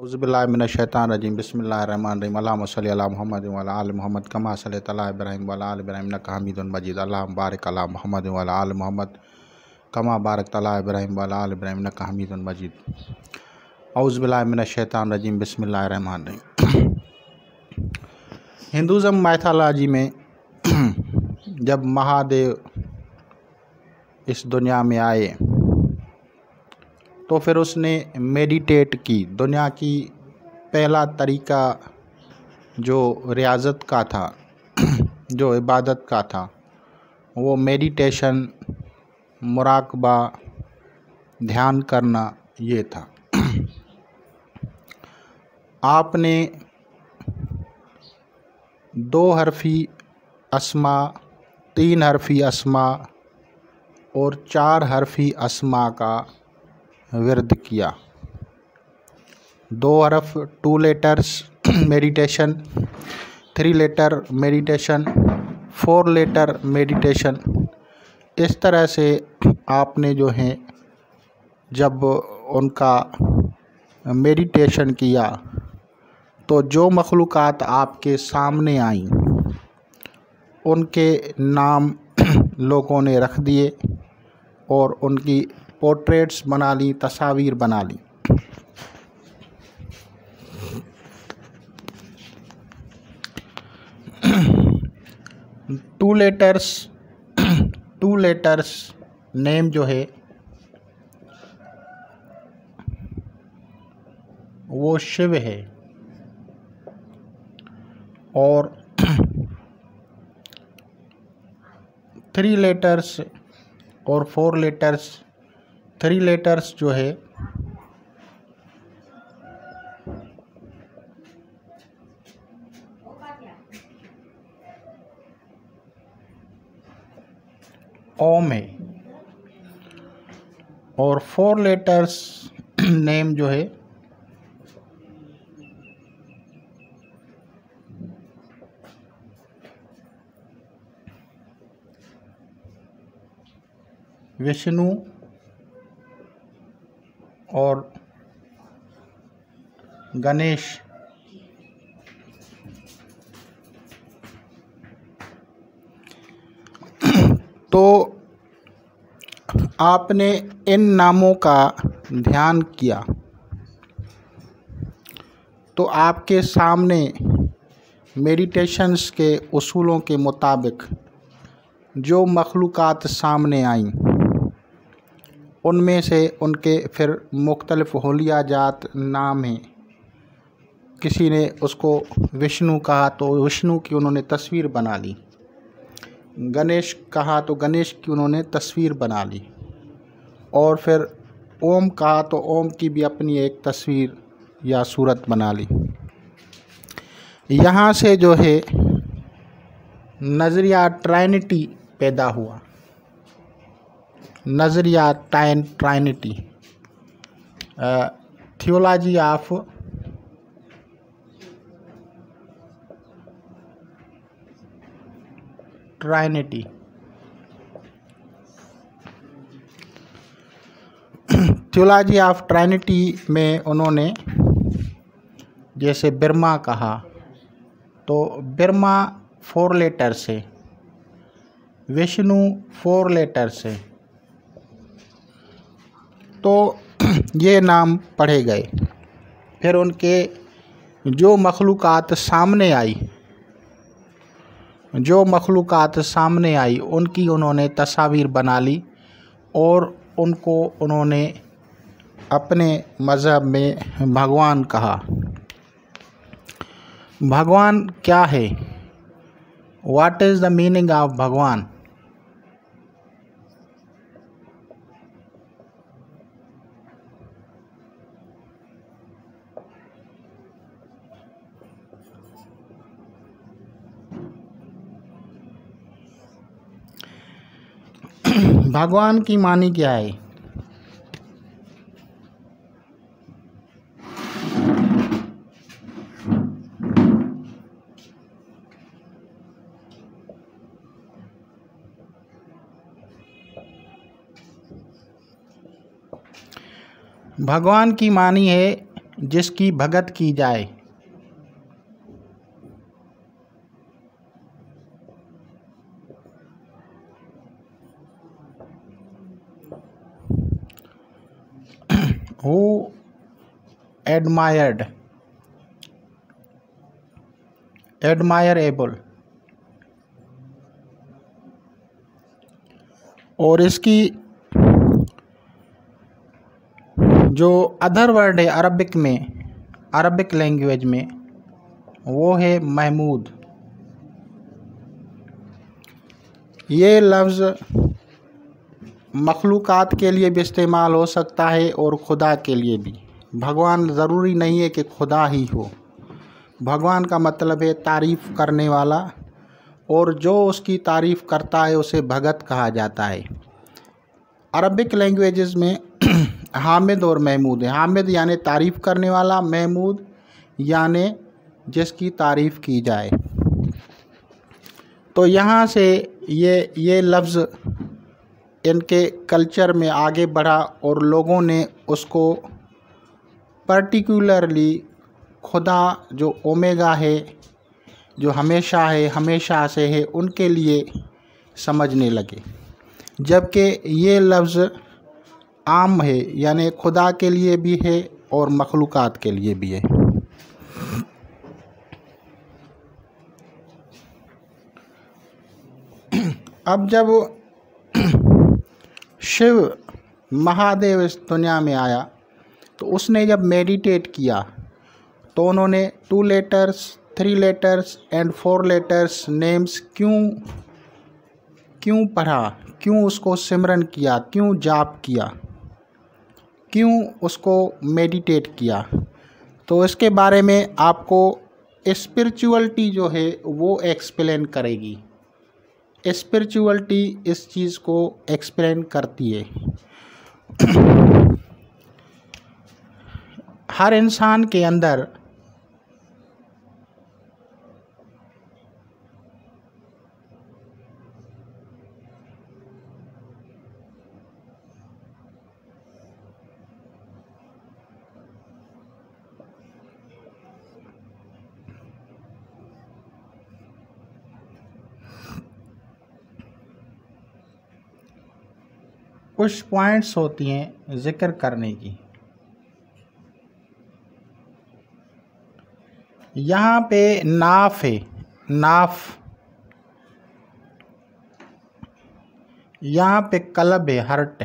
औज़ुबिल्लाहिमिनश्शैतानिर्रजीम बिस्मिल्लाहिर्रहमानिर्रहीम अल्लाहुम्मा सल्लि अला मुहम्मद व अला आलि मुहम्मद कमा सल्लैता अला इब्राहीम व अला आलि इब्राहीम इन्नका हमीदुन मजीद अल्लाहुम्मा बारिक अला मुहम्मद व अला आलि मुहम्मद कमा बारकता अला इब्राहीम व अला आलि इब्राहीम इन्नका हमीदुन मजीद। औज़ुबिल्लाहिमिनश्शैतानिर्रजीम बिस्मिल्लाहिर्रहमानिर्रहीम। हिंदुज़म माइथोलॉजी में जब महादेव इस दुनिया में आए तो फिर उसने मेडिटेट की। दुनिया की पहला तरीका जो रियाज़त का था, जो इबादत का था, वो मेडिटेशन, मुराकबा, ध्यान करना ये था। आपने 2 हरफ़ी अस्मा, 3 हरफ़ी अस्मा और 4 हरफ़ी अस्मा का विर्द किया। 2 हरफ 2 letters meditation, 3 letter meditation, 4 letter meditation. इस तरह से आपने जो है जब उनका मेडिटेशन किया तो जो मखलूक़ात आपके सामने आई उनके नाम लोगों ने रख दिए और उनकी पोर्ट्रेट्स बना ली, तस्वीर बना ली। टू लेटर्स नेम जो है वो शिव है और 3 लेटर्स और 4 लेटर्स, 3 लेटर्स जो है ओम है और 4 लेटर्स नेम जो है विष्णु और गणेश। तो आपने इन नामों का ध्यान किया तो आपके सामने मेडिटेशंस के उसूलों के मुताबिक जो मखलूक़ात सामने आईं उनमें से उनके फिर मुख्तलिफ़ हुलिया जात नाम हैं। किसी ने उसको विष्णु कहा तो विष्णु की उन्होंने तस्वीर बना ली, गणेश कहा तो गणेश की उन्होंने तस्वीर बना ली और फिर ओम कहा तो ओम की भी अपनी एक तस्वीर या सूरत बना ली। यहाँ से जो है नज़रिया ट्राइनिटी पैदा हुआ, नज़रिया ट्राइनिटी, थियोलॉजी ऑफ ट्राइनिटी। थियोलॉजी ऑफ ट्राइनिटी में उन्होंने जैसे ब्रह्मा कहा तो ब्रह्मा 4 लेटर से, विष्णु 4 लेटर से, तो ये नाम पढ़े गए। फिर उनके जो मखलूक़ात सामने आई उनकी उन्होंने तस्वीर बना ली और उनको उन्होंने अपने मज़हब में भगवान कहा। भगवान क्या है? What is the meaning of भगवान? भगवान की मानी क्या है? भगवान की मानी है जिसकी भगत की जाए। Who admired, admirable। और इसकी जो अदर वर्ड है अरबिक में, अरबिक लैंग्वेज में, वो है महमूद। ये लफ्ज़ मखलूक़ात के लिए भी इस्तेमाल हो सकता है और खुदा के लिए भी। भगवान ज़रूरी नहीं है कि खुदा ही हो। भगवान का मतलब है तारीफ़ करने वाला, और जो उसकी तारीफ़ करता है उसे भगत कहा जाता है। अरबिक लैंग्वेजेस में हामिद और महमूद है। हामिद यानी तारीफ़ करने वाला, महमूद यानी जिसकी तारीफ़ की जाए। तो यहाँ से ये लफ्ज़ इनके कल्चर में आगे बढ़ा और लोगों ने उसको पर्टिकुलरली खुदा जो ओमेगा है, जो हमेशा है, हमेशा से है, उनके लिए समझने लगे। जबकि ये लफ्ज़ आम है, यानी खुदा के लिए भी है और मखलूक़ात के लिए भी है। अब जब शिव महादेव इस दुनिया में आया तो उसने जब मेडिटेट किया तो उन्होंने 2 letters, 3 letters and 4 letters names क्यों पढ़ा, क्यों उसको सिमरन किया, क्यों जाप किया, क्यों उसको मेडिटेट किया। तो इसके बारे में आपको स्पिरिचुअलिटी जो है वो एक्सप्लेन करेगी। स्पिरिचुअलिटी इस चीज़ को एक्सप्लेन करती है। हर इंसान के अंदर कुछ पॉइंट्स होती हैं जिक्र करने की। यहाँ पे नाफ है, नाफ। यहाँ पे कलब है, हर्ट।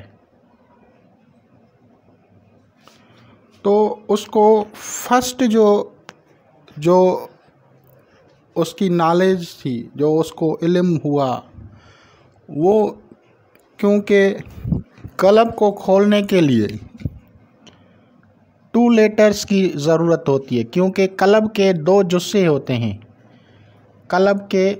तो उसको फर्स्ट जो उसकी नॉलेज थी, जो उसको इल्म हुआ, वो क्योंकि कलब को खोलने के लिए 2 लेटर्स की ज़रूरत होती है, क्योंकि कलब के 2 जुस्से होते हैं। कलब के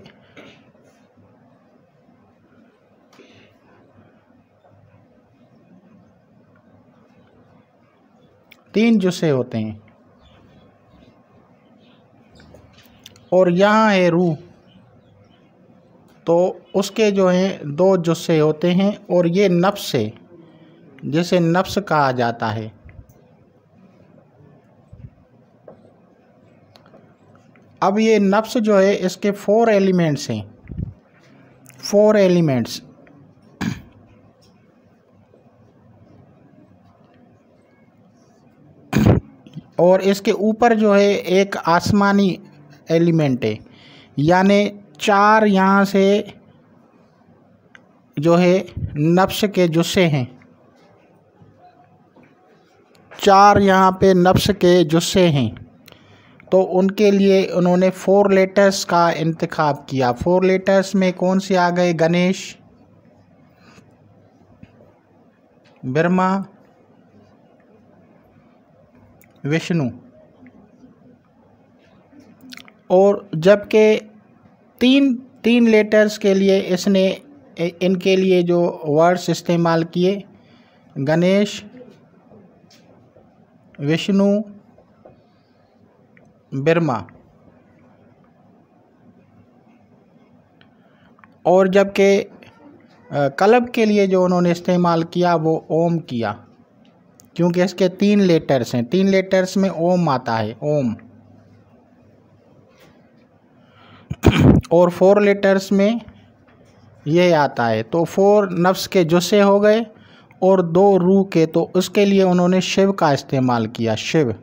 3 जुस्से होते हैं, और यहाँ है रूह, तो उसके जो हैं 2 जुस्से होते हैं, और ये नफ्स है, जिसे नफ्स कहा जाता है। अब ये नफ्स जो है इसके 4 एलिमेंट्स हैं, 4 एलिमेंट्स। और इसके ऊपर जो है एक आसमानी एलिमेंट है, यानी 4 यहाँ से जो है नफ्स के जुस्से हैं, 4 यहाँ पे नफ्स के जुस्से हैं। तो उनके लिए उन्होंने 4 लेटर्स का इंतखाब किया। 4 लेटर्स में कौन से आ गए? गणेश, ब्रह्मा, विष्णु। और जबकि 3 लेटर्स के लिए इसने इनके लिए जो वर्ड्स इस्तेमाल किए, गणेश, विष्णु, ब्रह्मा। और जबकि कलब के लिए जो उन्होंने इस्तेमाल किया वो ओम किया। क्योंकि इसके 3 लेटर्स हैं। 3 लेटर्स में ओम आता है, ओम। और 4 लेटर्स में ये आता है। तो 4 नफ्स के जुस्से हो गए और 2 रूह के, तो उसके लिए उन्होंने शिव का इस्तेमाल किया, शिव।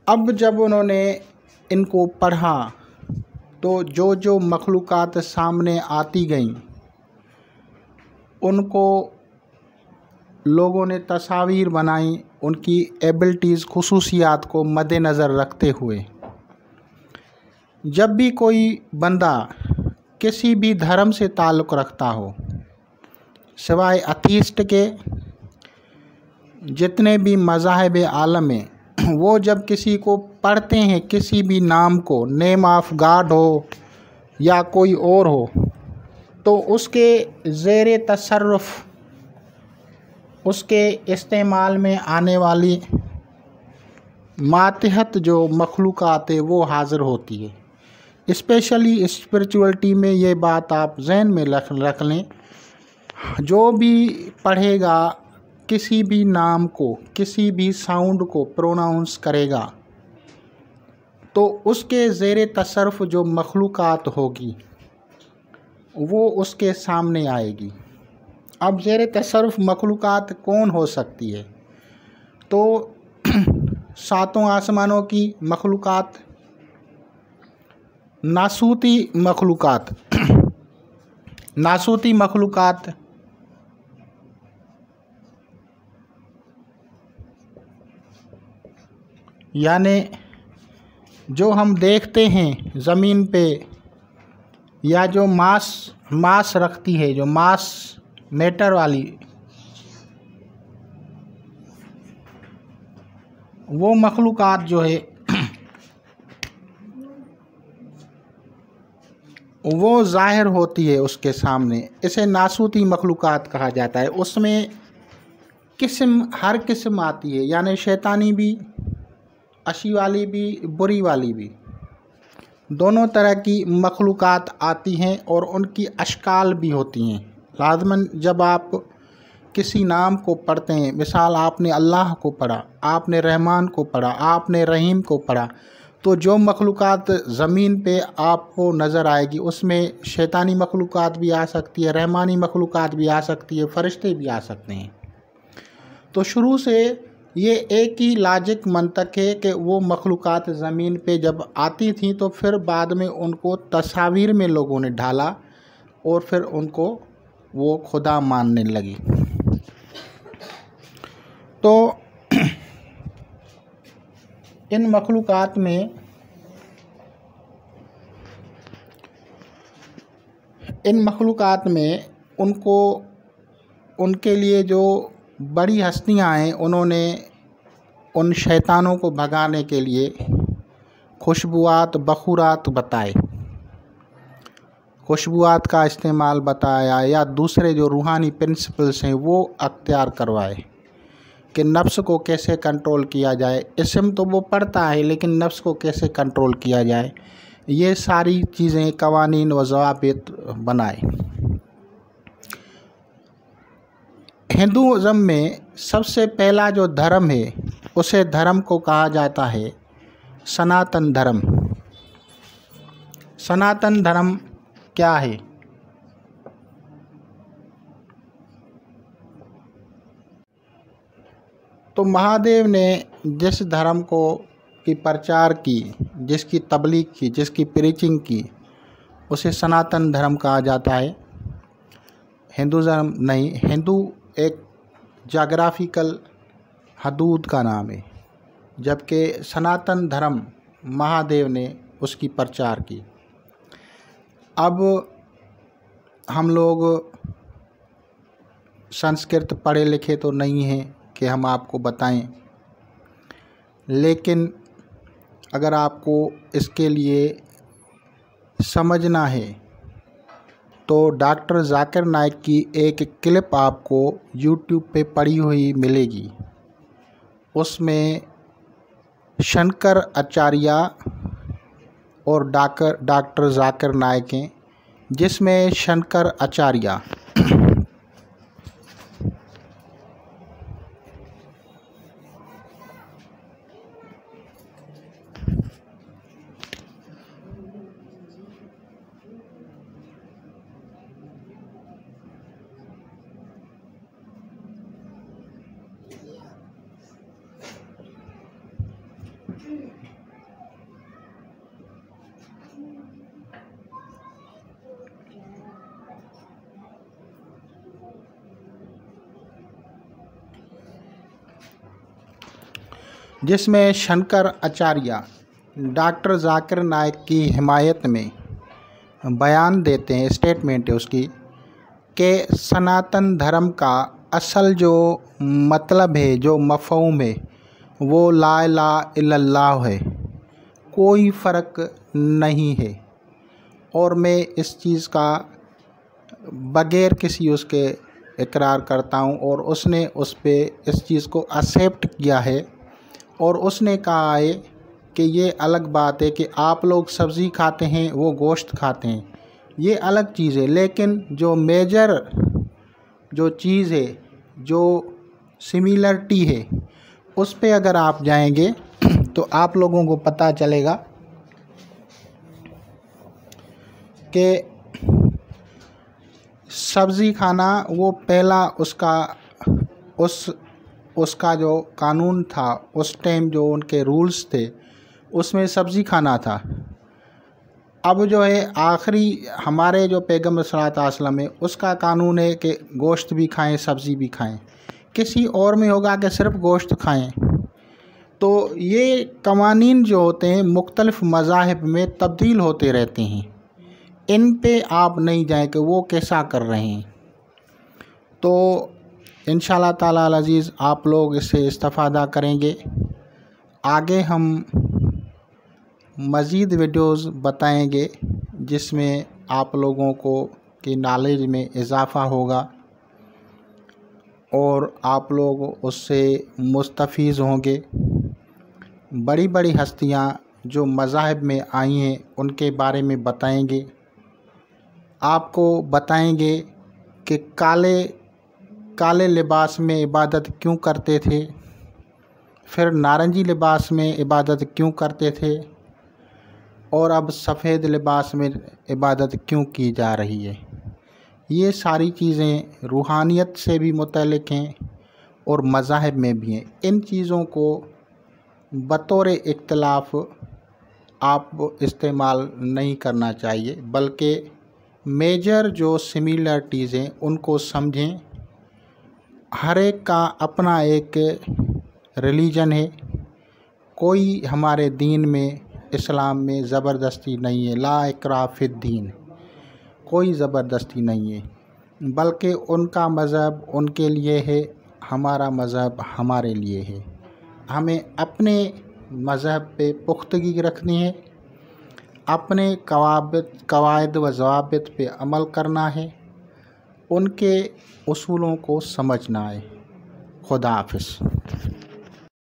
अब जब उन्होंने इनको पढ़ा तो जो जो मखलूक़ात सामने आती गईं उनको लोगों ने तस्वीर बनाई, उनकी एबिलिटीज़, खुसूसियात को मद्देनज़र रखते हुए। जब भी कोई बंदा किसी भी धर्म से ताल्लुक़ रखता हो, सिवाय अथीस्ट के, जितने भी मज़ाहिब आलम हैं, वो जब किसी को पढ़ते हैं, किसी भी नाम को, नेम ऑफ गॉड हो या कोई और हो, तो उसके ज़ेरे तसर्रुफ़, उसके इस्तेमाल में आने वाली मातहत जो मखलूक़ात है वो हाज़िर होती है। स्पेशली स्पिरिचुअलिटी में ये बात आप ज़हन में रख लें, जो भी पढ़ेगा, किसी भी नाम को, किसी भी साउंड को प्रोनाउंस करेगा, तो उसके ज़ेरे तसर्रुफ़ जो मखलूक़ात होगी वो उसके सामने आएगी। अब ज़ेरे तसर्रुफ़ मखलूक़ात कौन हो सकती है? तो 7 आसमानों की मखलूक़ात, नासूती मखलूक़ात, नासूती मखलूक़ात यानी जो हम देखते हैं ज़मीन पे, या जो मास रखती है, जो मास मैटर वाली, वो मखलूक़ात जो है वो ज़ाहिर होती है उसके सामने। इसे नासूती मखलूक़ात कहा जाता है। उसमें हर किस्म आती है, यानी शैतानी भी, अच्छी वाली भी, बुरी वाली भी, दोनों तरह की मखलूक़ात आती हैं और उनकी अशकाल भी होती हैं। लाज़मन जब आप किसी नाम को पढ़ते हैं, मिसाल आपने अल्लाह को पढ़ा, आपने रहमान को पढ़ा, आपने रहीम को पढ़ा, तो जो मखलूक़ात ज़मीन पे आपको नज़र आएगी उसमें शैतानी मखलूक़ात भी आ सकती है, रहमानी मखलूक़ात भी आ सकती है, फ़रिश्ते भी आ सकते हैं। तो शुरू से ये एक ही लॉजिक मंतक है कि वो मखलूक़ात ज़मीन पे जब आती थी तो फिर बाद में उनको तस्वीर में लोगों ने ढाला और फिर उनको वो खुदा मानने लगी। तो इन मखलूक़ात में उनको, उनके लिए जो बड़ी हस्तियां हैं, उन्होंने उन शैतानों को भगाने के लिए खुशबुआत, बखूरात बताए, खुशबुआत का इस्तेमाल बताया, या दूसरे जो रूहानी प्रिंसिपल्स हैं वो अख्तियार करवाए कि नफ्स को कैसे कंट्रोल किया जाए। इस्म तो वो पढ़ता है लेकिन नफ्स को कैसे कंट्रोल किया जाए, ये सारी चीज़ें, कवानीन व ज़वाबित बनाए। हिंदुज़म में सबसे पहला जो धर्म है उसे धर्म को कहा जाता है सनातन धर्म। सनातन धर्म क्या है? तो महादेव ने जिस धर्म को की प्रचार की, जिसकी तबलीग की, जिसकी प्रीचिंग की, उसे सनातन धर्म कहा जाता है। हिंदू धर्म नहीं, हिंदू एक जाग्राफिकल हदूद का नाम है, जबकि सनातन धर्म महादेव ने उसकी प्रचार की। अब हम लोग संस्कृत पढ़े लिखे तो नहीं हैं कि हम आपको बताएं, लेकिन अगर आपको इसके लिए समझना है तो डॉक्टर जाकिर नाइक की एक क्लिप आपको यूट्यूब पे पड़ी हुई मिलेगी। उसमें शंकर आचार्य और डॉक्टर जाकिर नाइक हैं, जिसमें शंकर आचार्य जिसमें शंकर आचार्य डॉक्टर जाकिर नाइक की हिमायत में बयान देते हैं, स्टेटमेंट है उसकी, कि सनातन धर्म का असल जो मतलब है, जो मफ़हूम है, वो ला इलाहा इल्लल्लाह है, कोई फ़र्क नहीं है। और मैं इस चीज़ का बग़ैर किसी उसके इकरार करता हूँ, और उसने उस पे इस चीज़ को एक्सेप्ट किया है। और उसने कहा है कि ये अलग बात है कि आप लोग सब्ज़ी खाते हैं, वो गोश्त खाते हैं, ये अलग चीज़ है, लेकिन जो मेजर जो चीज़ है, जो सिमिलरिटी है, उस पे अगर आप जाएंगे तो आप लोगों को पता चलेगा कि सब्ज़ी खाना वो पहला उसका जो कानून था, उस टाइम जो उनके रूल्स थे, उसमें सब्ज़ी खाना था। अब जो है आखिरी हमारे जो पैगम्बर सल्लल्लाहु अलैहि वसल्लम है, उसका कानून है कि गोश्त भी खाएं, सब्ज़ी भी खाएं। किसी और में होगा कि सिर्फ गोश्त खाएं। तो ये कवानीन जो होते हैं मुख्तलिफ़ मज़ाहिब में तब्दील होते रहते हैं, इन पे आप नहीं जाएं कि वो कैसा कर रहे हैं। तो इंशाअल्लाह ताला अल अज़ीज़ आप लोग इससे इस्तिफ़ादा करेंगे। आगे हम मज़ीद वीडियोज़ बताएंगे जिसमें आप लोगों को की नॉलेज में इजाफ़ा होगा और आप लोग उससे मुस्तफ़ीज़ होंगे। बड़ी बड़ी हस्तियां जो मज़ाहिब में आई हैं उनके बारे में बताएंगे। आपको बताएंगे कि काले लिबास में इबादत क्यों करते थे, फिर नारंगी लिबास में इबादत क्यों करते थे, और अब सफ़ेद लिबास में इबादत क्यों की जा रही है। ये सारी चीज़ें रूहानियत से भी मुतल्लिक़ हैं और मज़ाहिब में भी हैं। इन चीज़ों को बतौर इख्तिलाफ़ आप इस्तेमाल नहीं करना चाहिए, बल्कि मेजर जो सिमिलरिटीज़ हैं उनको समझें। हर एक का अपना एक रिलीजन है, कोई हमारे दीन में, इस्लाम में ज़बरदस्ती नहीं है। ला इकराह फिद्दीन, कोई ज़बरदस्ती नहीं है, बल्कि उनका मज़हब उनके लिए है, हमारा मज़हब हमारे लिए है। हमें अपने मज़हब पे पुख्तगी रखनी है, अपने कवायद व ज़वाबित पे अमल करना है, उनके उसूलों को समझना है। खुदा हाफ़िज़।